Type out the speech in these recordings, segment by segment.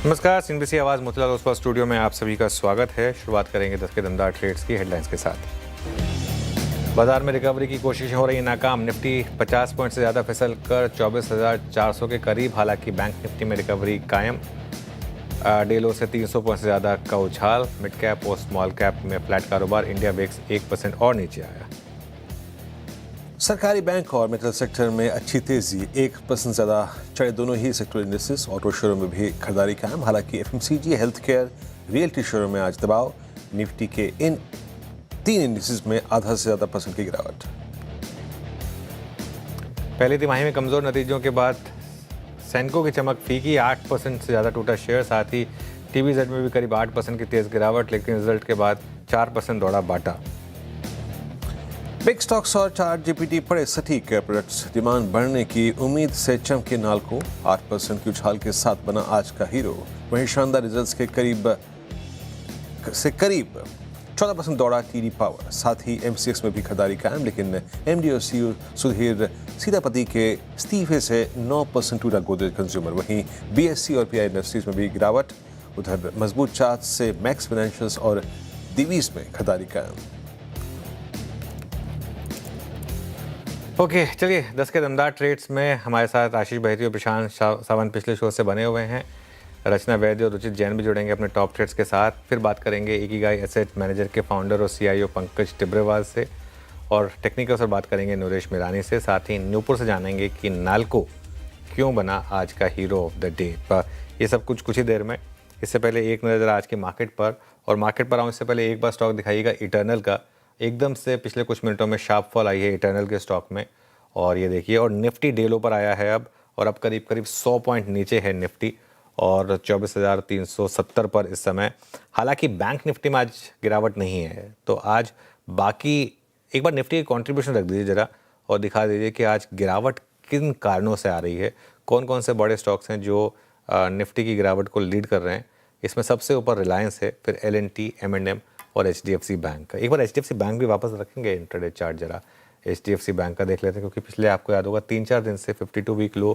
नमस्कार, सीएनबीसी आवाज़ मोतीलाल ओसवाल स्टूडियो में आप सभी का स्वागत है। शुरुआत करेंगे 10 के दमदार ट्रेड्स की हेडलाइंस के साथ। बाजार में रिकवरी की कोशिशें हो रही नाकाम। निफ्टी 50 पॉइंट से ज़्यादा फिसल कर 24,400 के करीब। हालांकि बैंक निफ्टी में रिकवरी कायम। डे लो से 300 पॉइंट से ज़्यादा का उछाल। मिड कैप और स्मॉल कैप में फ्लैट कारोबार। इंडिया बेक्स 1% और नीचे आया। सरकारी बैंक और मेटल सेक्टर में अच्छी तेजी, 1% ज़्यादा चढ़े दोनों ही सेक्टर इंडस्ट्रीज। ऑटो शेयरों में भी खरीदारी कायम। हालांकि एफएमसीजी, हेल्थ केयर, रियल्टी शेयरों में आज दबाव। निफ्टी के इन 3 इंडस्ट्रीज में आधा से ज़्यादा % की गिरावट। पहली तिमाही में कमज़ोर नतीजों के बाद सैनको की चमक फीकी। 8% से ज़्यादा टूटा शेयर। साथ ही टीवीजेड में भी करीब 8% की तेज़ गिरावट, लेकिन रिजल्ट के बाद 4% दौड़ा बाटा। बिग स्टॉक्स और चार्ट जीपीटी पड़े सटीक। प्रोडक्ट्स डिमांड बढ़ने की उम्मीद से चमके नालको। 8% की उछाल के साथ बना आज का हीरो। वहीं शानदार रिजल्ट्स के करीब 14% दौड़ा टीडी पावर। साथ ही एमसीएक्स में भी खरीदारी कायम, लेकिन एमडी और सीईओ सुधीर सीतापति के इस्तीफे से 9% टूटा गोदरेज कंज्यूमर। वहीं बीएससी और पीआई इंडस्ट्रीज में भी गिरावट। उधर मजबूत चार्ट से मैक्स फाइनेंशियल्स और दिवीज में खरीदारी कायम। ओके, चलिए 10 के दमदार ट्रेड्स में हमारे साथ आशीष बहेती और प्रशांत सावंत पिछले शो से बने हुए हैं। रचना वैद्य और रुचित जैन भी जुड़ेंगे अपने टॉप ट्रेड्स के साथ। फिर बात करेंगे इकिगाई एसेट मैनेजर के फाउंडर और सीईओ पंकज टिब्रेवाल से, और टेक्निकल से बात करेंगे नरेश मिरानी से। साथ ही न्यूपुर से जानेंगे कि नालको क्यों बना आज का हीरो ऑफ द डे। ये सब कुछ ही देर में। इससे पहले एक नज़र आज की मार्केट पर, और मार्केट पर आऊँ इससे पहले एक बार स्टॉक दिखाइएगा इटर्नल का। एकदम से पिछले कुछ मिनटों में शार्प फॉल आई है इटर्नल के स्टॉक में, और ये देखिए। और निफ्टी डे लो पर आया है अब, और अब करीब 100 पॉइंट नीचे है निफ्टी, और 24,370 पर इस समय। हालांकि बैंक निफ्टी में आज गिरावट नहीं है। तो आज बाकी एक बार निफ्टी की कॉन्ट्रीब्यूशन रख दीजिए ज़रा, और दिखा दीजिए कि आज गिरावट किन कारणों से आ रही है, कौन कौन से बड़े स्टॉक्स हैं जो निफ्टी की गिरावट को लीड कर रहे हैं। इसमें सबसे ऊपर रिलायंस है, फिर LNT, M&M और HDFC बैंक। एक बार HDFC बैंक भी वापस रखेंगे इंट्राडे चार्ट ज़रा। HDFC बैंक का देख लेते हैं, क्योंकि पिछले आपको याद होगा 3-4 दिन से 52 वीक लो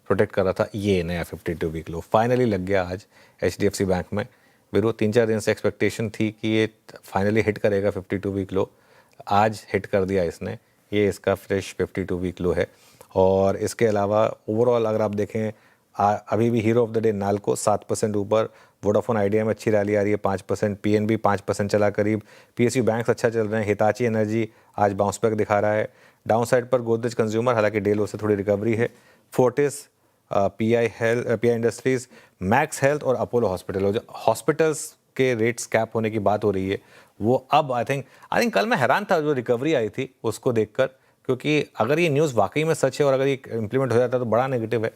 प्रोटेक्ट कर रहा था। ये नया 52 वीक लो फाइनली लग गया आज HDFC बैंक में। मेरे 3-4 दिन से एक्सपेक्टेशन थी कि ये फाइनली हिट करेगा 52 वीक लो। आज हिट कर दिया इसने। ये इसका फ्रेश 52 वीक लो है। और इसके अलावा ओवरऑल अगर आप देखें, अभी भी hero of the day NALCO 7% ऊपर। वोडाफोन आइडिया में अच्छी रैली आ रही है 5%। PNB 5% चला करीब। PSU बैंक्स अच्छा चल रहे हैं। हिताची एनर्जी आज बाउंस बैक दिखा रहा है। डाउन साइड पर गोदरेज कंज्यूमर, हालांकि डे लो से थोड़ी रिकवरी है। Fortis, PI industries, max health और अपोलो हॉस्पिटल्स के रेट्स कैप होने की बात हो रही है। वो अब आई थिंक कल मैं हैरान था जो रिकवरी आई थी उसको देखकर, क्योंकि अगर ये न्यूज़ वाकई में सच है और अगर ये इम्प्लीमेंट हो जाता है तो बड़ा नेगेटिव है।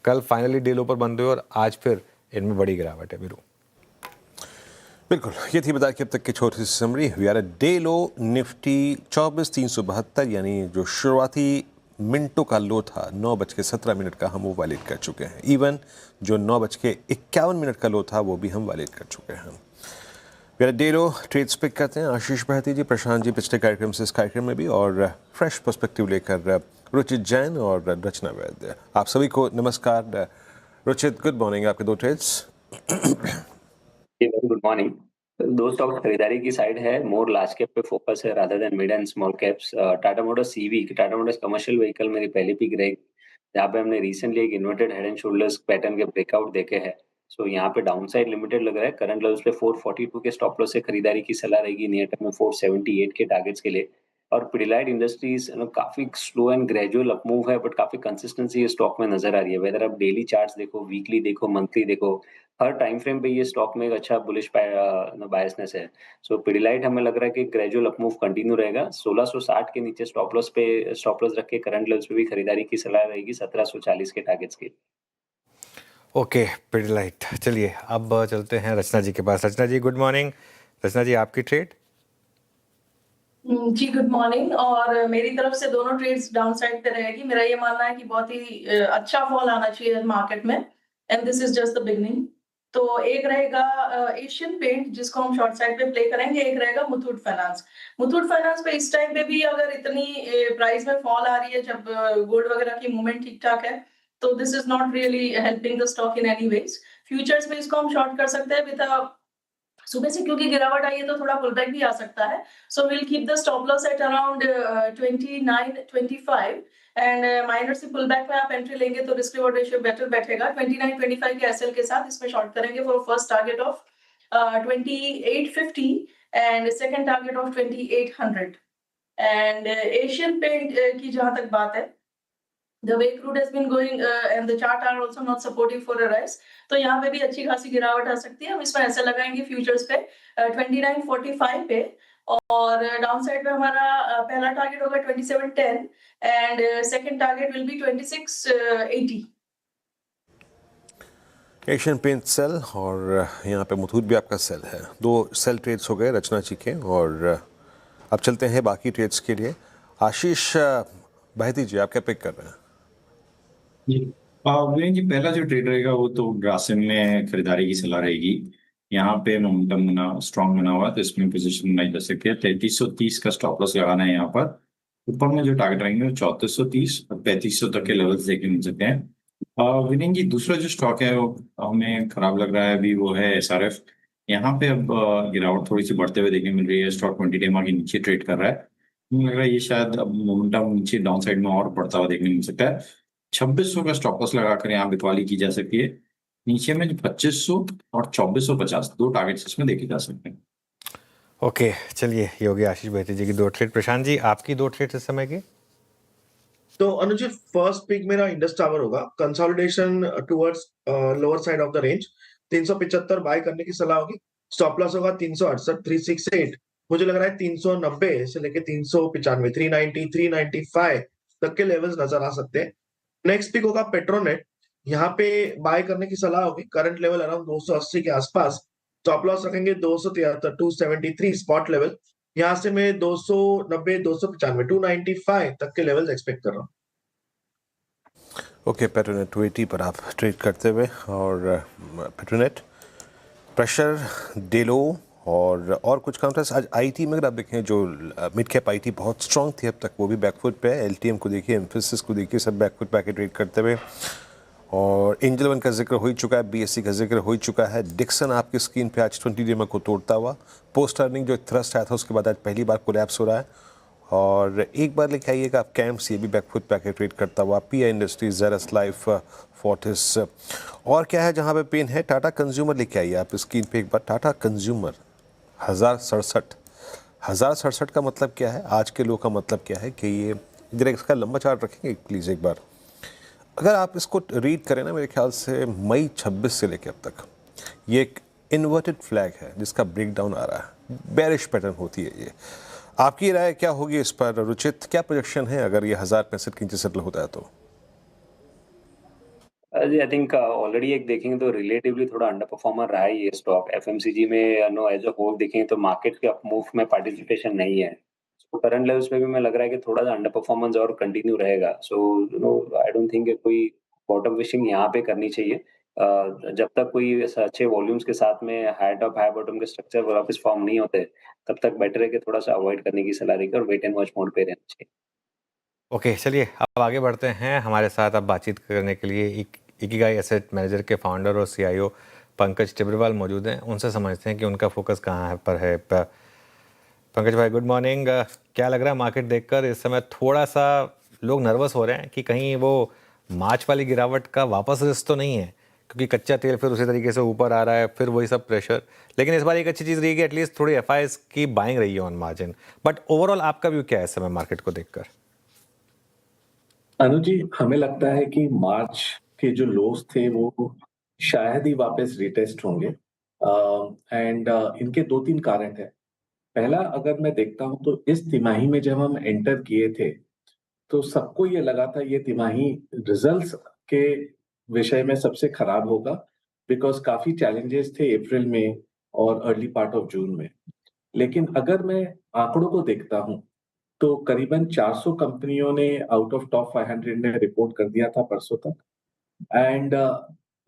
कल फाइनली डे लो पर बंद हुए, और आज फिर इनमें बड़ी गिरावट है। बिरू बिल्कुल, ये थी बता कि अब तक की छोटी सी summary. We are day low. Nifty 24,372, यानी जो शुरुआती मिनटों का लो था 9:17 का, हम वो वैलिड कर चुके हैं। इवन जो 9:51 का लो था वो भी हम वैलिड कर चुके हैं। We are day low. Trades pick करते हैं आशीष बहती जी, प्रशांत जी पिछले कार्यक्रम से इस कार्यक्रम में भी, और फ्रेश पर्सपेक्टिव लेकर रुचित जैन और रचना वैद्य। आप सभी को नमस्कार। Ruchit, good morning. आपके 2 ट्रेड्स। Good morning. 2 स्टॉक्स खरीदारी की साइड है, मोर लार्ज कैप पे फोकस है rather than mid and small caps. Tata Motors CV, Tata Motors commercial vehicle मेरी पहली पिक रही, जहाँ पे हमने रिसेंटली एक inverted head and shoulders pattern के ब्रेकआउट देखे हैं। सो यहाँ पे डाउन साइड लिमिटेड लग रहा है। करंट लेवल्स पे 442 के स्टॉप लॉस से खरीदारी की सलाह रहेगी। नियर टर्म में 478 के टारगेट्स के लिए। और पिडिलाइट इंडस्ट्रीज काफी स्लो एंड ग्रेजुअल अपमूव है, बट काफी कंसिस्टेंसी ये स्टॉक में नजर आ रही है। वेदर आप डेली चार्ट्स देखो, वीकली देखो, मंथली देखो, हर टाइम फ्रेम पे ये स्टॉक में एक अच्छा बुलिश बायसनेस है। सो पिडिलाइट हमें लग रहा है कि ग्रेजुअल अपमूव कंटिन्यू रहेगा। 1660 के नीचे स्टॉप लॉस रख के करंट लेवल्स पे भी खरीदारी की सलाह रहेगी 1740 के टारगेट्स के। ओके, पिडिलाइट। चलिए अब चलते हैं रचना जी के पास। रचना जी, गुड मॉर्निंग। रचना जी, आपकी ट्रेड। जी गुड मॉर्निंग। और मेरी तरफ से दोनों ट्रेड्स डाउन साइड पे रहेगी। मेरा ये मानना है कि बहुत ही अच्छा फॉल आना चाहिए मार्केट में, and this is just the beginning. तो एक रहेगा एशियन पेंट, जिसको हम शॉर्ट साइड पे प्ले करेंगे। एक रहेगा मुथूट फाइनेंस। मुथूट फाइनेंस पे इस टाइम पे भी अगर इतनी प्राइस में फॉल आ रही है, जब गोल्ड वगैरह की मूवमेंट ठीक ठाक है, तो this is not really helping the stock in any ways. Futures में इसको हम शॉर्ट कर सकते हैं विद सुबह से, क्योंकि गिरावट आई है तो थोड़ा पुलबैक भी आ सकता है. So will keep the stop loss at around 29-25 and minor से पुलबैक में आप एंट्री लेंगे तो रिस्क रिवॉर्ड रेशियो बेटर बैठेगा. 29-25 के एसएल के साथ इसमें शॉर्ट करेंगे for first target of 2850 and second target of 2800. And Asian Paint की जहां तक बात है, the way crude has been going and the chart are also not supportive for a rise, तो यहाँ पे भी अच्छी खासी गिरावट आ सकती है. हम इसमें ऐसे लगाएंगे फ्यूचर्स पे 2945 पे, और डाउन साइड पे हमारा पहला टारगेट होगा 2710 and second target will be 2680. Asian Paint sell और यहाँ पे मुथूट भी आपका सेल है. 2 सेल ट्रेड्स हो गए रचना जी के, और अब चलते हैं बाकी ट्रेड्स के लिए. आशीष बहती जी, आप क्या पिक कर रहे हैं? जी विनय जी, पहला जो ट्रेड रहेगा वो तो ग्रासिम में खरीदारी की सलाह रहेगी. यहाँ पे मोमेंटम बना स्ट्रॉन्ग बना हुआ है तो इसमें पोजीशन बनाई जा सकती है. 3330 का स्टॉप लॉस लगाना है यहाँ पर. ऊपर में जो टारगेट रहेंगे वो 3430 और 3500 तक के लेवल्स देखने मिल सकते हैं. विनय जी, दूसरा जो स्टॉक है वो हमें खराब लग रहा है अभी, वो है SRF. यहाँ पे अब गिरावट थोड़ी सी बढ़ते हुए देखने मिल रही है. स्टॉक 20 डे के नीचे ट्रेड कर रहा है. मुझे लग रहा है ये शायद अब मोमेंटम नीचे डाउन साइड में और बढ़ता हुआ देखने मिल सकता है. 2600 का स्टॉप लॉस लगाकर यहाँ बिकवाली की जा सकती है. नीचे में जो 2500 और 2450 दो टारगेट्स इसमें देखे जा सकते हैं. ओके, चलिए ये हो गया आशीष बहती जी की 2 ट्रेड. प्रशांत जी, आपकी 2 ट्रेड इस समय की? तो अनुज जी, फर्स्ट पिक मेरा इंडस टावर होगा. Consolidation towards lower side of the range 375 buy करने की सलाह होगी. स्टॉप लॉस होगा 368 368. मुझे लग रहा है 390 से लेके 395 390 395 तक के लेवल्स नजर आ सकते हैं. नेक्स्ट पिक होगा पेट्रोनेट. यहाँ पे बाय करने की सलाह होगी. करंट लेवल अराउंड 280 के आसपास. स्टॉप लॉस रखेंगे 273 273 स्पॉट लेवल. यहाँ से मैं 290 295 295 तक के लेवल्स एक्सपेक्ट कर रहा हूँ. ओके, पेट्रोनेट 280 पर आप ट्रेड करते हुए, और पेट्रोनेट, प्रेशर, डेलो और कुछ काउंटर्स. आज आईटी में अगर आप देखें, जो मिड कैप आईटी बहुत स्ट्रांग थी अब तक, वो भी बैकफुट पे है. एलटीएम को देखिए, एम्फेसिस को देखिए, सब बैकफुट पे आके ट्रेड करते हुए. और एंजल वन का जिक्र हो ही चुका है, बीएससी का जिक्र हो ही चुका है. डिक्सन आपकी स्क्रीन पे आज 20 डे को तोड़ता हुआ. पोस्ट अर्निंग जो थ्रस्ट आया था उसके बाद आज पहली बार कोलैप्स हो रहा है. और एक बार लेके आइएगा आप कैम्प्स, ये भी बैकफुट पे आके ट्रेड करता हुआ. पीआई इंडस्ट्रीज, जेरस लाइफ, फोर्टिस. और क्या है जहाँ पे पेन है? टाटा कंज्यूमर लेके आइए आप स्क्रीन पे एक बार. टाटा कंज्यूमर 1067 का मतलब क्या है? आज के लो का मतलब क्या है कि ये इधर इसका लंबा चार्ट रखेंगे प्लीज़ एक बार. अगर आप इसको रीड करें ना, मेरे ख्याल से मई 26 से लेकर अब तक ये एक इन्वर्टेड फ्लैग है जिसका ब्रेकडाउन आ रहा है. बेरिश पैटर्न होती है ये. आपकी राय क्या होगी इस पर रुचित? क्या प्रोजेक्शन है अगर ये 1065 के नीचे सेटल होता है तो? आई थिंक ऑलरेडी एक देखेंगे तो रिलेटिवली थोड़ा अंडर परफॉर्मर रहा है ये स्टॉक. एफएमसीजी में नो एज अ होल देखेंगे तो मार्केट के अप मूव में पार्टिसिपेशन नहीं है. तो करंट लेवल्स पे भी मैं लग रहा है कि थोड़ा सा अंडर परफॉर्मेंस और कंटिन्यू रहेगा. सो आई डोंट थिंक कोई बॉटम विशिंग यहाँ पे करनी चाहिए. जब तक कोई ऐसा अच्छे वॉल्यूम्स के साथ में हाई टॉप हाई बॉटम के स्ट्रक्चर वापस फॉर्म नहीं होते, तब तक बेटर है कि थोड़ा सा अवॉइड करने की सलाह देकर वेट एंड वॉच मोड पे रहना चाहिए. ओके, चलिए अब आगे बढ़ते हैं. हमारे साथ अब बातचीत करने के लिए इकिगाई एसेट मैनेजर के फाउंडर और सीआईओ पंकज टिब्रेवाल मौजूद हैं. उनसे समझते हैं कि उनका फोकस कहाँ पर है. पंकज भाई, गुड मॉर्निंग. क्या लग रहा है मार्केट देखकर इस समय? थोड़ा सा लोग नर्वस हो रहे हैं कि कहीं वो मार्च वाली गिरावट का वापस रिस्क तो नहीं है, क्योंकि कच्चा तेल फिर उसी तरीके से ऊपर आ रहा है, फिर वही सब प्रेशर. लेकिन इस बार एक अच्छी चीज़ रही है कि एटलीस्ट थोड़ी एफआईएस की बाइंग रही है ऑन मार्जिन. बट ओवरऑल आपका व्यू क्या है इस समय मार्केट को देखकर? अनुज जी, हमें लगता है कि मार्च के जो लोस थे वो शायद ही वापस रिटेस्ट होंगे. एंड इनके 2-3 कारण है. पहला, अगर मैं देखता हूं तो इस तिमाही में जब हम एंटर किए थे तो सबको ये लगा था ये तिमाही रिजल्ट्स के विषय में सबसे खराब होगा, बिकॉज काफी चैलेंजेस थे अप्रैल में और अर्ली पार्ट ऑफ जून में. लेकिन अगर मैं आंकड़ों को देखता हूं तो करीबन 400 कंपनियों ने आउट ऑफ टॉप 500 ने रिपोर्ट कर दिया था परसों तक. एंड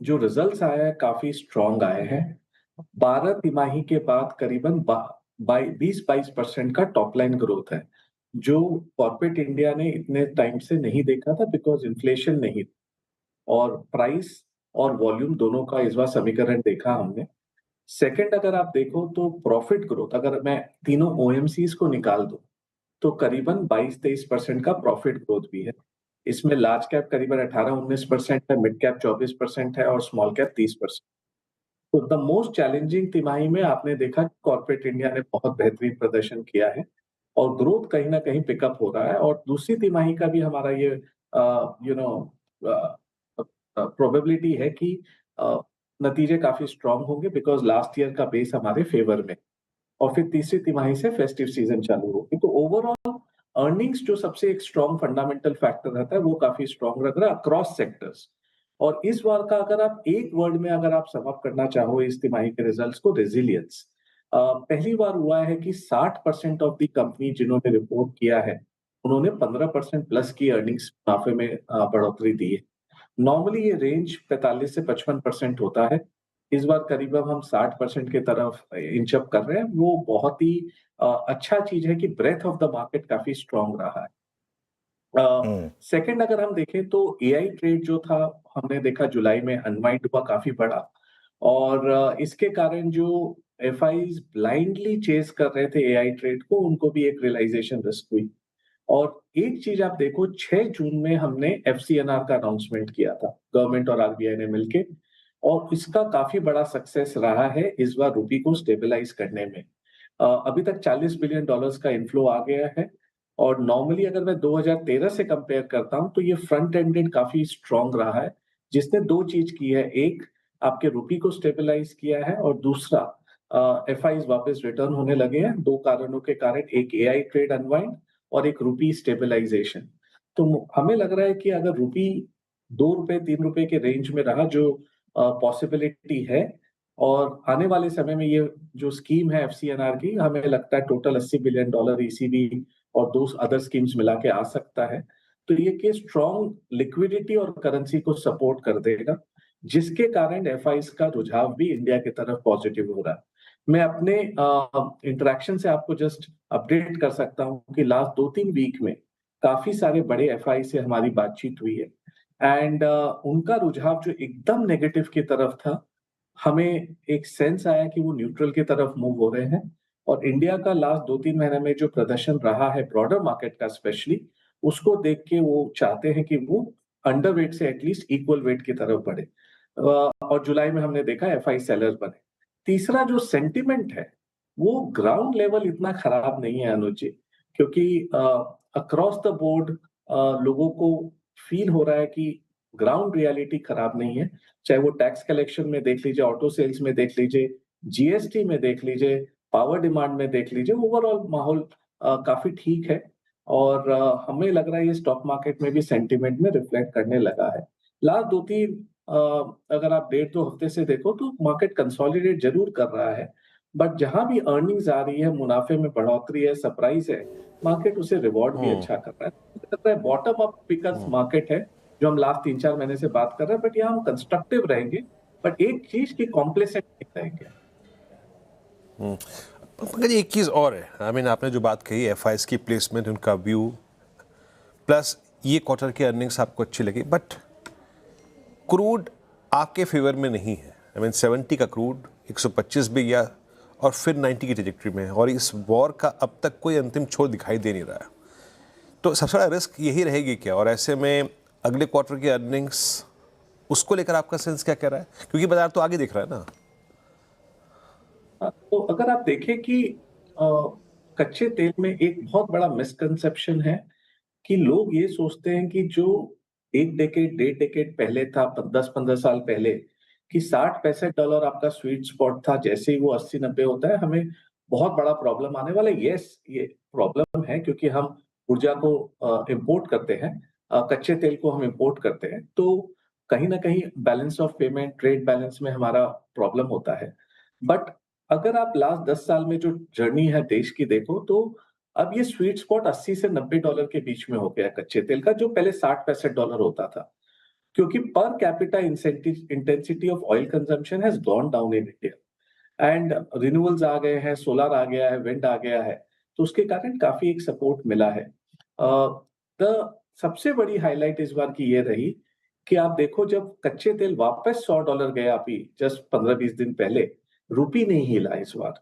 जो रिजल्ट्स आए हैं काफी स्ट्रॉन्ग आए हैं. 12 तिमाही के बाद करीबन 20-22% का टॉप लाइन ग्रोथ है, जो कॉर्पोरेट इंडिया ने इतने टाइम से नहीं देखा था, बिकॉज इन्फ्लेशन नहीं और प्राइस और वॉल्यूम दोनों का इस बार समीकरण देखा हमने। सेकंड, अगर आप देखो तो प्रॉफिट ग्रोथ, अगर मैं तीनों ओएमसीज को निकाल दूं तो करीबन 22-23% का प्रॉफिट ग्रोथ भी है। इसमें लार्ज कैप करीबन 18-19% है, मिड कैप 24% है और स्मॉल कैप 30%। तो द मोस्ट चैलेंजिंग तिमाही में आपने देखा कि कॉर्पोरेट इंडिया ने बहुत बेहतरीन प्रदर्शन किया है और ग्रोथ कहीं ना कहीं पिकअप हो रहा है। और दूसरी तिमाही का भी हमारा ये प्रोबेबिलिटी है कि नतीजे काफी स्ट्रांग होंगे बिकॉज लास्ट ईयर का बेस हमारे फेवर में, और फिर तीसरी तिमाही से फेस्टिव सीजन चालू होगी। तो ओवरऑल अर्निंग्स जो सबसे एक स्ट्रांग फंडामेंटल फैक्टर रहता है वो काफी स्ट्रांग लग रहा है अक्रॉस सेक्टर्स। और इस बार का अगर आप एक वर्ड में अगर आप सम अप करना चाहो इस तिमाही के रिजल्ट्स को, रेजिलियंस। पहली बार हुआ है कि 60% ऑफ द कंपनी जिन्होंने रिपोर्ट किया है उन्होंने 15% प्लस की अर्निंग्स मुनाफे में बढ़ोतरी दी है। नॉर्मली ये रेंज 45 से 55% होता है, इस बार करीबन हम 60% की तरफ इंच अप कर रहे हैं। वो बहुत ही अच्छा चीज है कि ब्रेथ ऑफ द मार्केट काफी स्ट्रांग रहा है। सेकंड, अगर हम देखें तो एआई ट्रेड जो था हमने देखा जुलाई में अनवाइंड हुआ काफी बड़ा, और इसके कारण जो एफआईज ब्लाइंडली चेस कर रहे थे एआई ट्रेड को उनको भी एक रियलाइजेशन रिस्क हुई। और एक चीज आप देखो, 6 जून में हमने एफसीएनआर का अनाउंसमेंट किया था गवर्नमेंट और आरबीआई ने मिलके, और इसका काफी बड़ा सक्सेस रहा है इस बार रुपी को स्टेबलाइज करने में। अभी तक $40 बिलियन का इनफ्लो आ गया है, और नॉर्मली अगर मैं 2013 से कंपेयर करता हूं तो ये फ्रंट एंडेड काफी स्ट्रांग रहा है, जिसने दो चीज की है, एक आपके रुपी को स्टेबलाइज किया है और दूसरा एफआईज वापस रिटर्न होने लगे हैं। दो कारणों के कारण, एक एआई ट्रेड अनवाइंड और एक रुपी स्टेबलाइजेशन। तो हमें लग रहा है कि अगर रुपी ₹2 ₹3 के रेंज में रहा, जो पॉसिबिलिटी है, और आने वाले समय में ये जो स्कीम है एफसीएनआर की, हमें लगता है टोटल $80 बिलियन ईसीबी और दो अदर स्कीम्स मिला के आ सकता है। तो ये कि स्ट्रॉन्ग लिक्विडिटी और करेंसी को सपोर्ट कर देगा, जिसके कारण एफआईज का रुझाव भी इंडिया की तरफ पॉजिटिव हो रहा है। मैं अपने इंटरेक्शन से आपको जस्ट अपडेट कर सकता हूँ कि लास्ट 2-3 वीक में काफी सारे बड़े एफआई से हमारी बातचीत हुई है, एंड उनका रुझाव जो एकदम नेगेटिव की तरफ था, हमें एक सेंस आया कि वो न्यूट्रल की तरफ मूव हो रहे हैं। और इंडिया का लास्ट 2-3 महीने में जो प्रदर्शन रहा है ब्रॉडर मार्केट का स्पेशली, उसको देख के वो चाहते हैं कि वो अंडर वेट से एटलीस्ट इक्वल वेट की तरफ बढ़े। और जुलाई में हमने देखा एफआई सेलर बने। तीसरा जो सेंटिमेंट है वो ग्राउंड लेवल इतना खराब नहीं है अनुज जी, क्योंकि अक्रॉस द बोर्ड लोगों को फील हो रहा है कि ग्राउंड रियलिटी खराब नहीं है। चाहे वो टैक्स कलेक्शन में देख लीजिए, ऑटो सेल्स में देख लीजिए, जीएसटी में देख लीजिए, पावर डिमांड में देख लीजिए, ओवरऑल माहौल काफी ठीक है। और हमें लग रहा है ये स्टॉक मार्केट में भी सेंटिमेंट में रिफ्लेक्ट करने लगा है। लास्ट 2-3 अगर आप 1.5-2 हफ्ते से देखो तो मार्केट कंसोलिडेट जरूर कर रहा है, बट जहां भी अर्निंग्स आ रही है, मुनाफे में बढ़ोतरी है, सरप्राइज है, मार्केट उसे रिवॉर्ड भी अच्छा कर रहा है। मुझे लगता है बॉटम अप पिकअप मार्केट है जो हम लास्ट 3-4 महीने से बात कर रहे हैं, बट यहाँ हम कंस्ट्रक्टिव रहेंगे, बट एक चीज की कॉम्प्लेसेंट नहीं रहेंगे। पंकज, एक चीज़ और है, आई मीन आपने जो बात कही एफआईज की प्लेसमेंट, उनका व्यू, प्लस ये क्वार्टर की अर्निंग्स आपको अच्छी लगी, बट क्रूड आपके फेवर में नहीं है। आई मीन 70 का क्रूड 125 भी गया और फिर 90 की ट्रेजेक्टरी में है, और इस वॉर का अब तक कोई अंतिम छोर दिखाई दे नहीं रहा है। तो सबसे बड़ा रिस्क यही रहेगी क्या? और ऐसे में अगले क्वार्टर की अर्निंग्स, उसको लेकर आपका सेंस क्या कह रहा है? क्योंकि बाजार तो आगे दिख रहा है ना। तो अगर आप देखें कि कच्चे तेल में एक बहुत बड़ा मिसकंसेप्शन है कि लोग ये सोचते हैं कि जो 1 डेकेड पहले था, 10-15 साल पहले, कि $60-65 आपका स्वीट स्पॉट था, जैसे ही वो 80-90 होता है हमें बहुत बड़ा प्रॉब्लम आने वाला है। यस, ये प्रॉब्लम है क्योंकि हम ऊर्जा को इंपोर्ट करते हैं, कच्चे तेल को हम इंपोर्ट करते हैं, तो कहीं ना कहीं balance of payment, trade balance में हमारा प्रॉब्लम होता है। बट अगर आप लास्ट 10 साल में जो जर्नी है देश की देखो, तो अब ये स्वीट स्पॉट $80 से $90 के बीच में हो गया कच्चे तेल का, जो पहले $60-65 होता था, क्योंकि per capita intensity of oil consumption has gone down in India, and renewables आ गए हैं, सोलर आ गया है, विंड आ गया है, तो उसके कारण काफी एक सपोर्ट मिला है। सबसे बड़ी हाईलाइट इस बार की ये रही कि आप देखो जब कच्चे तेल वापस $100 गया अभी जस्ट 15-20 दिन पहले, रुपी नहीं हिला इस बार।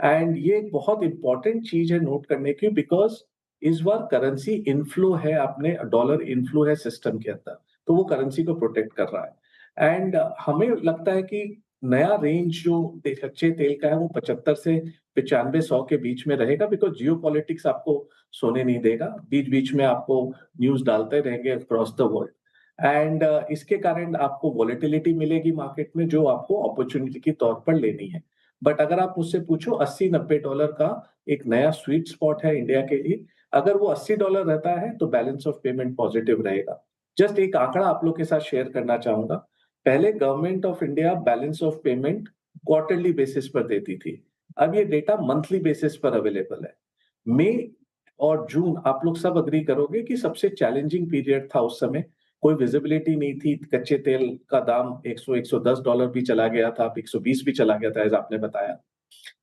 एंड ये एक बहुत इंपॉर्टेंट चीज है नोट करने की, बिकॉज इस बार करेंसी इनफ्लो है, अपने डॉलर इनफ्लो है सिस्टम के अंदर, तो वो करेंसी को प्रोटेक्ट कर रहा है। एंड हमें लगता है कि नया रेंज जो कच्चे तेल का है वो 75 से 95-100 के बीच में रहेगा, बिकॉज जियो पॉलिटिक्स आपको सोने नहीं देगा, बीच बीच में आपको न्यूज डालते रहेंगे अक्रॉस द वर्ल्ड। एंड इसके कारण आपको वॉलेटिलिटी मिलेगी मार्केट में, जो आपको अपॉर्चुनिटी के तौर पर लेनी है। बट अगर आप मुझसे पूछो $80-90 का एक नया स्वीट स्पॉट है इंडिया के लिए, अगर वो $80 रहता है तो बैलेंस ऑफ पेमेंट पॉजिटिव रहेगा। जस्ट एक आंकड़ा आप लोग के साथ शेयर करना चाहूंगा। पहले government of India balance of payment quarterly basis पर देती थी, अब ये डेटा मंथली बेसिस पर अवेलेबल है। मई और जून आप लोग सब अग्री करोगे कि सबसे चैलेंजिंग पीरियड था उस समय, कोई विजिबिलिटी नहीं थी, कच्चे तेल का दाम $100-110 भी चला गया था, 120 भी चला गया था एज आपने बताया,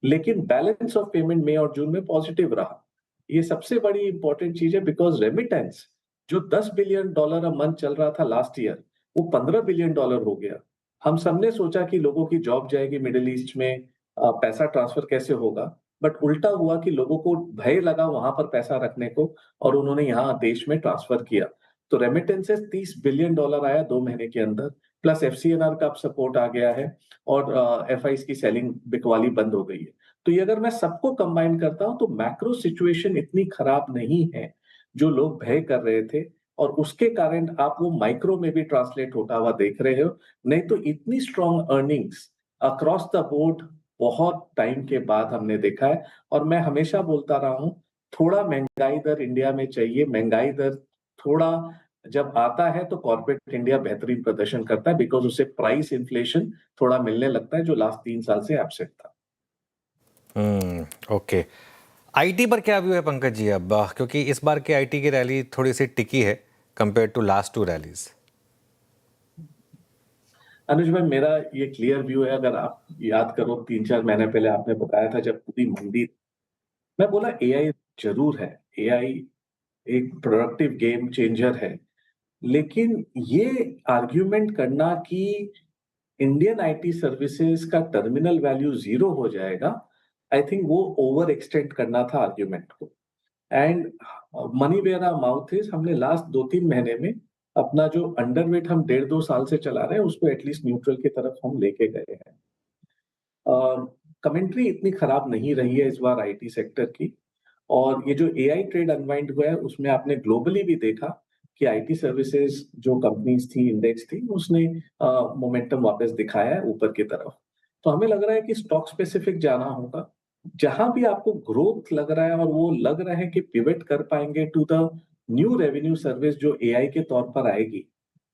लेकिन बैलेंस ऑफ पेमेंट मई और जून में पॉजिटिव रहा। ये सबसे बड़ी इंपॉर्टेंट चीज है, बिकॉज रेमिटेंस जो $10 बिलियन अ मंथ चल रहा था लास्ट ईयर, वो $15 बिलियन हो गया। हम सबने सोचा कि लोगों की जॉब जाएगी मिडिल ईस्ट में, पैसा ट्रांसफर कैसे होगा, बट उल्टा हुआ कि लोगों को भय लगा वहां पर पैसा रखने को, और उन्होंने यहाँ देश में ट्रांसफर किया। तो रेमिटेंसेस $30 बिलियन आया 2 महीने के अंदर, प्लस FCNR का सपोर्ट आ गया है, और FIs की सेलिंग बिकवाली बंद हो गई है। तो ये अगर मैं सबको कंबाइन करता हूं तो मैक्रो सिचुएशन इतनी खराब नहीं है जो लोग भय कर रहे थे, और उसके कारण आप वो माइक्रो में भी ट्रांसलेट होता हुआ देख रहे हो। नहीं तो इतनी strong earnings across the board बहुत टाइम के बाद हमने देखा है। और मैं हमेशा बोलता रहा हूं, थोड़ा महंगाई दर इंडिया में चाहिए। महंगाई दर थोड़ा जब आता है तो कॉर्पोरेट इंडिया बेहतरीन प्रदर्शन करता है, बिकॉज उसे प्राइस इन्फ्लेशन थोड़ा मिलने लगता है, जो लास्ट 3 साल से एब्सेंट था। ओके, आईटी पर क्या व्यू है पंकज जी अब, क्योंकि इस बार की आईटी की रैली थोड़ी सी टिकी है कंपेयर टू लास्ट 2 रैलीज। अनुज भाई, मेरा ये क्लियर व्यू है। अगर आप याद करो 3-4 महीने पहले आपने बताया था जब पूरी मंदी, मैं बोला एआई जरूर है, एआई एक प्रोडक्टिव गेम चेंजर है, लेकिन ये आर्ग्यूमेंट करना कि इंडियन आईटी सर्विसेज का टर्मिनल वैल्यू 0 हो जाएगा, आई थिंक वो ओवर एक्सटेंड करना था आर्ग्यूमेंट को। And money where our mouth is, हमने लास्ट 2-3 महीने में अपना जो अंडरवेट हम 1.5-2 साल से चला रहे हैं उसको एटलीस्ट न्यूट्रल की तरफ हम लेके गए हैं। कमेंट्री इतनी खराब नहीं रही है इस बार आईटी सेक्टर की, और ये जो एआई ट्रेड अनवाइंड हुआ है उसमें आपने ग्लोबली भी देखा कि आईटी सर्विसेज जो कंपनीज थी, इंडेक्स थी, उसने मोमेंटम वापस दिखाया है ऊपर की तरफ। तो हमें लग रहा है कि स्टॉक स्पेसिफिक जाना होगा, जहां भी आपको ग्रोथ लग रहा है और वो लग रहा है कि पिवट कर पाएंगे to the new revenue service जो एआई के तौर पर आएगी,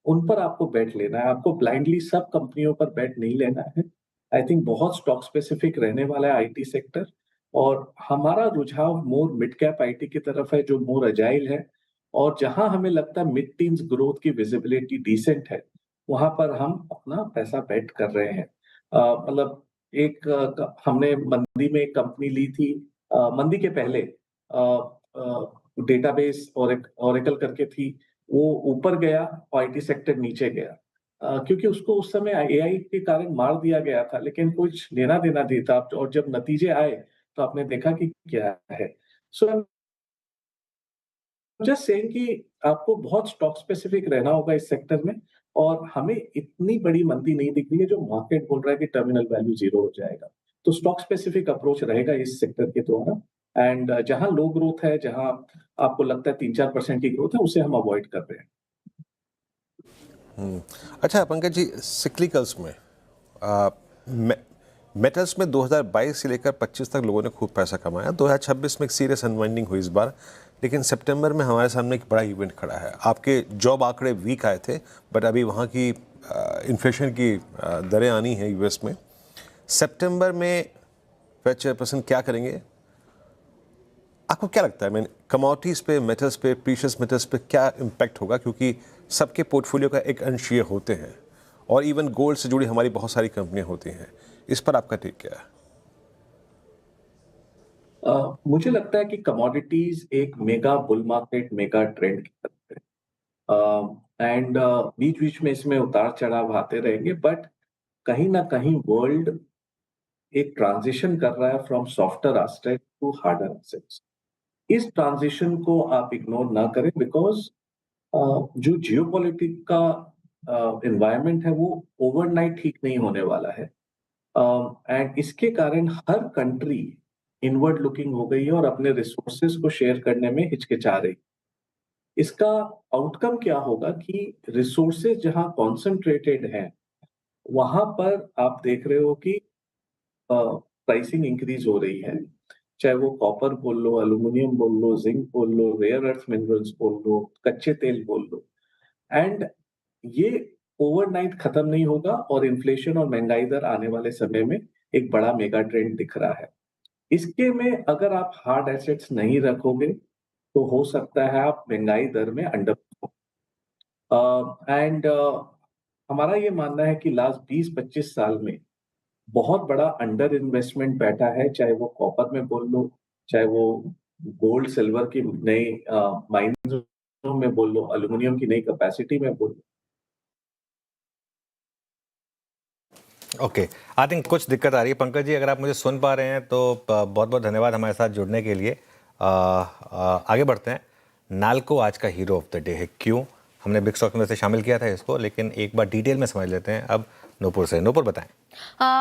उन पर आपको बेट लेना है। आपको ब्लाइंडली सब कंपनियों पर बेट नहीं लेना है। आई थिंक बहुत स्टॉक स्पेसिफिक रहने वाला है आईटी सेक्टर, और हमारा रुझाव मोर मिड कैप आईटी की तरफ है, जो मोर अजाइल है, और जहां हमें लगता है मिड टीन्स ग्रोथ की विजिबिलिटी डिसेंट है, वहां पर हम अपना पैसा बेट कर रहे हैं। मतलब हमने मंदी में एक कंपनी ली थी, मंदी के पहले डेटाबेस ओरेकल करके थी, वो ऊपर गया और आईटी सेक्टर नीचे गया, क्योंकि उसको उस समय एआई के कारण मार दिया गया था, लेकिन कुछ लेना देना नहीं था। और जब नतीजे आए तो आपने देखा कि क्या है। सो जस्ट सेइंग कि आपको बहुत स्टॉक स्पेसिफिक रहना होगा इस सेक्टर में, और हमें इतनी बड़ी मंदी नहीं दिख रही है जो मार्केट बोल रहा है कि टर्मिनल वैल्यू 0 हो जाएगा। तो स्टॉक स्पेसिफिक अप्रोच रहेगा इस सेक्टर के द्वारा, एंड जहां लो ग्रोथ है, जहां आपको लगता है 3-4% की ग्रोथ है, उसे हम अवॉइड कर रहे हैं। अच्छा पंकज जी, सिक्लिकल्स में मेटल्स में 2022 से लेकर 25 तक लोगों ने खूब पैसा कमाया। 2026 में एक सीरियस अनवाइंडिंग हुई इस बार, लेकिन सितंबर में हमारे सामने एक बड़ा इवेंट खड़ा है। आपके जॉब आंकड़े वीक आए थे, बट अभी वहाँ की इन्फ्लेशन की दरें आनी है यूएस में। सितंबर में फेड चेयरपर्सन क्या करेंगे, आपको क्या लगता है? कमोडिटीज़ पे, मेटल्स पे, प्रीशियस मेटल्स पे क्या इम्पैक्ट होगा, क्योंकि सबके पोर्टफोलियो का एक अंश ये होते हैं, और इवन गोल्ड से जुड़ी हमारी बहुत सारी कंपनियां होती हैं। इस पर आपका टेक क्या है? मुझे लगता है कि कमोडिटीज एक mega bull market, mega trend की तरफ है। एंड बीच बीच में इसमें उतार चढ़ाव आते रहेंगे, बट कहीं ना कहीं वर्ल्ड एक ट्रांजिशन कर रहा है from softer asset to harder assets. इस ट्रांजिशन को आप इग्नोर ना करें, बिकॉज जो जियोपॉलिटिक का एनवायरनमेंट है वो ओवरनाइट ठीक नहीं होने वाला है, एंड इसके कारण हर कंट्री इनवर्ड लुकिंग हो गई है और अपने रिसोर्सेज को शेयर करने में हिचकिचा रही। इसका आउटकम क्या होगा कि रिसोर्सेज जहां कॉन्सेंट्रेटेड हैं वहां पर आप देख रहे हो कि प्राइसिंग इंक्रीज हो रही है, चाहे वो कॉपर बोल लो, एल्यूमिनियम बोल लो, जिंक बोल लो, रेयर अर्थ मिनरल्स बोल लो, कच्चे तेल बोल लो, एंड ये ओवरनाइट खत्म नहीं होगा और इन्फ्लेशन और महंगाई दर आने वाले समय में एक बड़ा मेगा ट्रेंड दिख रहा है। इसके में अगर आप हार्ड एसेट्स नहीं रखोगे तो हो सकता है आप महंगाई दर में अंडर एंड हमारा ये मानना है कि लास्ट 20-25 साल में बहुत बड़ा अंडर इन्वेस्टमेंट बैठा है, चाहे वो कॉपर में बोल लो, चाहे वो गोल्ड सिल्वर की नई माइंस में बोल लो, एल्यूमिनियम की नई कैपेसिटी में बोल लो। ओके, आई थिंक कुछ दिक्कत आ रही है। पंकज जी, अगर आप मुझे सुन पा रहे हैं तो बहुत बहुत धन्यवाद हमारे साथ जुड़ने के लिए। आगे बढ़ते हैं। नाल्को आज का हीरो ऑफ द डे है, क्यों? हमने बिग स्टॉक में वैसे शामिल किया था इसको, लेकिन एक बार डिटेल में समझ लेते हैं अब नूपुर से। नूपुर बताएं।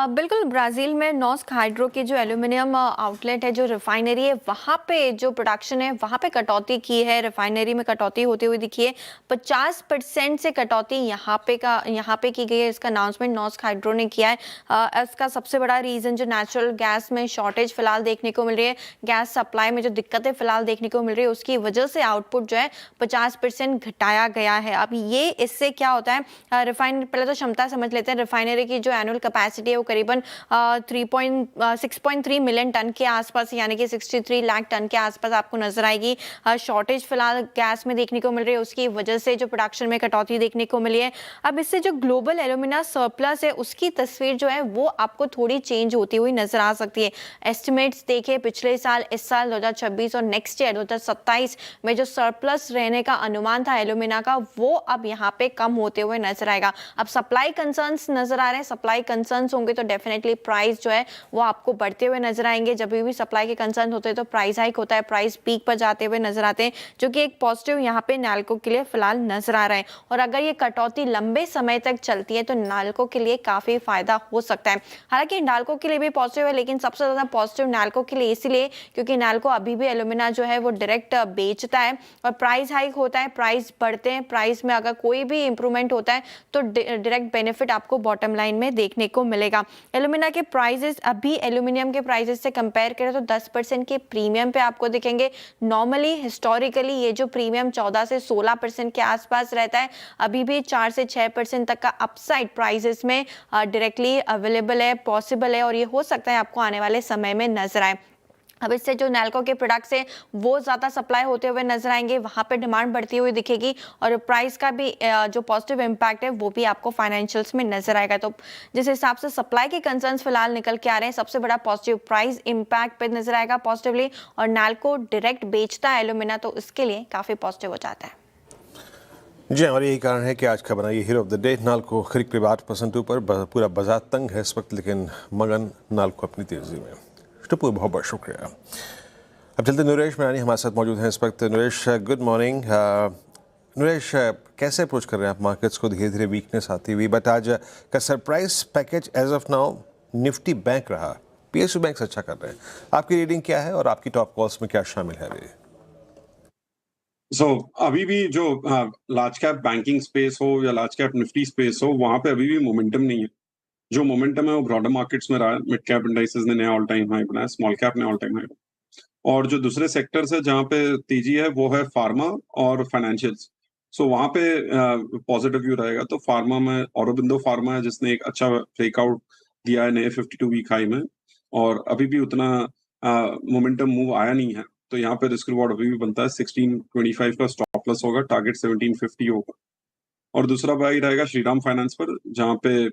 बिल्कुल, ब्राज़ील में नॉस्क हाइड्रो की जो एल्यूमिनियम आउटलेट है, जो रिफाइनरी है, वहाँ पे जो प्रोडक्शन है वहाँ पे कटौती की है, रिफाइनरी में कटौती होती हुई दिखी है। 50% से कटौती यहाँ पे की गई है। इसका अनाउंसमेंट नॉस्क हाइड्रो ने किया है। इसका सबसे बड़ा रीज़न जो नेचुरल गैस में शॉर्टेज फिलहाल देखने को मिल रही है, गैस सप्लाई में जो दिक्कतें फिलहाल देखने को मिल रही है, उसकी वजह से आउटपुट जो है 50% घटाया गया है। अब ये इससे क्या होता है, पहले तो क्षमता समझ लेते हैं। रिफाइनरी की जो एनुअल कैपेसिटी है वो करीबन 6.3 मिलियन टन के आसपास, यानी कि 63 लाख टन के आसपास आपको नजर आएगी। शॉर्टेज फिलहाल गैस में देखने को मिल रही है, उसकी वजह से जो प्रोडक्शन में कटौती देखने को मिली है। अब इससे जो ग्लोबल एल्यूमिना सरप्लस है उसकी तस्वीर जो है वो आपको थोड़ी चेंज होती हुई नजर आ सकती है। एस्टिमेट्स देखिए, पिछले साल, इस साल 2026 और नेक्स्ट ईयर 2027 में जो सरप्लस रहने का अनुमान था एल्यूमिना का, वो अब यहाँ पे कम होते हुए नजर आएगा। अब सप्लाई कंसर्न्स नजर आ रहे हैं। सप्लाई कंसर्न्स होंगे तो डेफिनेटली प्राइस जो है वो आपको बढ़ते हुए नजर आएंगे। जब भी सप्लाई के कंसर्न होते हैं तो प्राइस हाइक होता है, प्राइस पीक पर जाते हुए नजर आते हैं, जो कि एक पॉजिटिव यहाँ पे नाल्को के लिए फिलहाल नजर आ रहा है। और अगर ये कटौती लंबे समय तक चलती है तो नाल्को के लिए काफी फायदा हो सकता है। हालांकि नाल्को के लिए भी पॉजिटिव है, लेकिन सबसे ज्यादा पॉजिटिव नाल्को के लिए इसलिए क्योंकि नाल्को अभी भी एल्यूमिना जो है वो डायरेक्ट बेचता है और प्राइस हाइक होता है, प्राइस बढ़ते हैं, प्राइस में अगर कोई भी इंप्रूवमेंट होता है तो डायरेक्ट बेनिफिट आपको बॉटम लाइन में देखने को मिलेगा। एल्यूमिना के प्राइसेस अभी एल्यूमिनियम के प्राइसेस से कंपेयर करें तो 10% के प्रीमियम पे आपको दिखेंगे। नॉर्मली हिस्टोरिकली ये जो प्रीमियम 14 से 16% के आसपास रहता है, अभी भी 4 से 6% तक का अपसाइड प्राइसेस में डायरेक्टली अवेलेबल है, पॉसिबल है, और ये हो सकता है आपको आने वाले समय में नजर आए। अब इससे जो नाल्को के प्रोडक्ट्स हैं वो ज़्यादा सप्लाई होते हुए नजर आएंगे, वहाँ पे डिमांड बढ़ती हुई दिखेगी और प्राइस का भी जो पॉजिटिव इम्पैक्ट है वो भी आपको फाइनेंशियल्स में नजर आएगा। तो जिस हिसाब से सप्लाई के कंसर्न्स फिलहाल निकल के आ रहे हैं, सबसे बड़ा पॉजिटिव प्राइस इम्पैक्ट पे नजर आएगा पॉजिटिवली, और नाल्को डायरेक्ट बेचता है एल्यूमिना तो इसके लिए काफ़ी पॉजिटिव हो जाता है। जी, और यही कारण है कि आज का बना ये hero of the day. NALCO करीब 8% ऊपर, पूरा बाजार तंग है इस वक्त, लेकिन मगन नाल्को अपनी तेजी में। बहुत बहुत शुक्रिया। अब चलते नरेश मैरानी हमारे साथ मौजूद हैं इस वक्त। Naresh, good morning. नरेश, कैसे अप्रोच कर रहे हैं आप मार्केट्स को? धीरे धीरे वीकनेस आती हुई, बट आज का surprise package as of now Nifty bank रहा। पीएसयू बैंक अच्छा कर रहे हैं। आपकी रीडिंग क्या है और आपकी टॉप कॉल्स में क्या शामिल है अभी? अभी भी जो लार्ज कैप बैंकिंग स्पेस हो या लार्ज कैप निफ्टी स्पेस हो, वहां पे अभी भी मोमेंटम नहीं है। जो मोमेंटम है वो ब्रॉडर मार्केट्स में रहा है। मिड कैप इंडाइसेस ने नया ऑल टाइम हाई बनाया, स्मॉल कैप ने ऑल टाइम हाई, और जो दूसरे सेक्टर्स है जहाँ पे तेजी है वो है फार्मा और फाइनेंशियल्स। वहां पे पॉजिटिव व्यू रहेगा। तो फार्मा में औरोबिंदो फार्मा है जिसने एक अच्छा ब्रेकआउट दिया है नए 52 वीक हाई में, और अभी भी उतना मोमेंटम मूव आया नहीं है। तो यहाँ पे रिस्क रिवॉर्ड अभी भी बनता है। 1625 का स्टॉप लॉस होगा, टारगेट 1750 होगा। और दूसरा बाई रहेगा श्रीराम फाइनेंस पर, जहाँ पे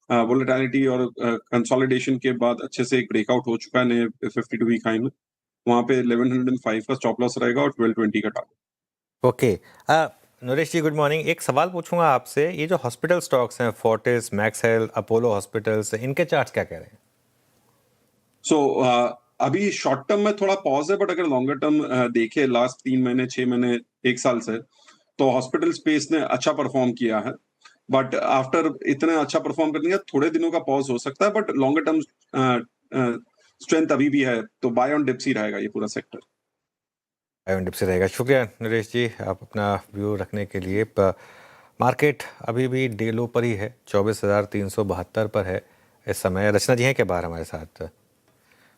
वोलेटिलिटी और कंसोलिडेशन के बाद अच्छे से एक ब्रेकआउट हो चुका है नए 52 वीक हाई में। वहाँ पे 1105 का स्टॉप लॉस रहेगा और 1220 का टारगेट। ओके, नरेश जी गुड मॉर्निंग। एक सवाल पूछूंगा आपसे, ये जो हॉस्पिटल स्टॉक्स हैं Fortis, max health, Apollo hospitals, इनके चार्ट्स क्या कह रहे हैं? सो अभी शॉर्ट टर्म में थोड़ा पॉज है, बट अगर लॉन्गर टर्म देखे लास्ट 3 महीने, 6 महीने, 1 साल से, तो हॉस्पिटल स्पेस ने अच्छा परफॉर्म किया है। बट आफ्टर इतने अच्छा परफॉर्म करने के थोड़े दिनों का पॉज हो सकता है, बट लॉन्गर टर्म स्ट्रेंथ अभी भी है, तो बाय ऑन डिप्स ही रहेगा ये पूरा सेक्टर। बाय ऑन डिप्स से रहेगा। शुक्रिया नरेश जी आप अपना व्यू रखने के लिए। मार्केट अभी भी डे लो पर ही है, 24,372 पर है इस समय। रचना जी हैं क्या बाहर हमारे साथ?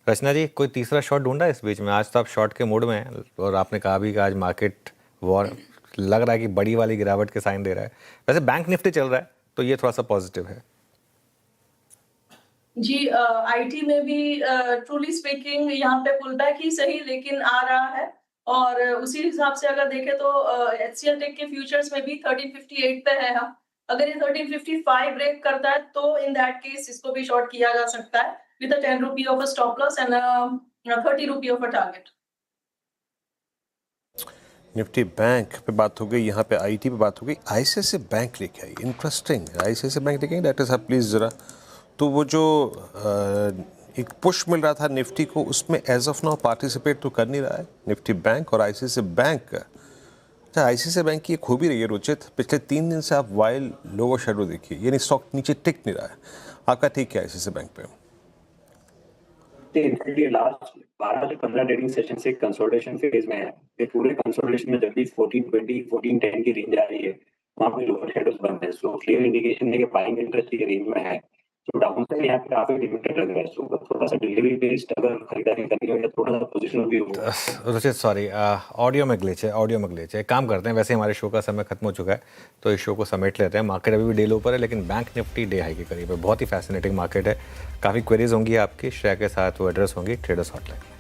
रचना जी, कोई तीसरा शॉट ढूंढा इस बीच में? आज तो आप शॉट के मूड में हैं और आपने कहा भी कि आज मार्केट वॉर लग रहा है कि बड़ी वाली गिरावट के साइन दे रहा है। वैसे बैंक निफ्टी चल रहा है तो ये थोड़ा सा पॉजिटिव है। जी आईटी में भी ट्रूली स्पीकिंग यहाँ पे पुल बैक ही सही लेकिन आ रहा है और उसी हिसाब से अगर देखें तो HCL टेक के फ्यूचर्स में भी 1358 पे है हम। अगर ये 1355 ब्रेक करता है तो इन दैट केस इसको भी शॉर्ट किया जा सकता है with a 10 rupee of a stop loss and 30 rupee of a target. Nifty bank पे बात हो गई, यहाँ पे आईटी पे बात हो गई। आईसीआईसीआई बैंक लेके आई, इंटरेस्टिंग। आईसीआईसीआई बैंक लेके आई डॉक्टर साहब प्लीज़ ज़रा। तो वो जो एक पुश मिल रहा था निफ्टी को, उसमें एज ऑफ नाउ पार्टिसिपेट तो कर नहीं रहा है निफ्टी बैंक और आईसीआईसीआई बैंक। अच्छा, आईसीआईसीआई बैंक की एक खूबी रही है रुचित, पिछले 3 दिन से आप वाइल लोअर शेडो देखिए, यानी स्टॉक नीचे टिक नहीं रहा है। आपका ठीक है आईसीआईसीआई बैंक पे? लास्ट 12 से 15 ट्रेडिंग सेशन से कंसोलिडेशन फेज में है। ये पूरे कंसोलिडेशन में जब भी 1420 1410 की रेंज आ रही है वहां पे लोअर शेडोज बन है, सो क्लियर इंडिकेशन है कि बाइंग इंटरेस्ट ये रेंज में है। तो डाउन साइड यहाँ पे काफी लिमिटेड लग रहा है, सो थोड़ा सा डिलीवरी बेस्ड अगर खरीदारी करनी हो या थोड़ा सा पोजीशन व्यू हो। रुचित सॉरी, ऑडियो में ग्लिच है। काम करते हैं, वैसे हमारे शो का समय खत्म हो चुका है तो इस शो को समेट लेते हैं। मार्केट अभी भी डे लो पर है लेकिन बैंक निफ्टी डे हाई के करीब है। बहुत ही फैसिनेटिंग मार्केट है। काफ़ी क्वेरीज होंगी आपकी, श्रेया के साथ वो एड्रेस होंगी ट्रेडर्स हॉटलाइन।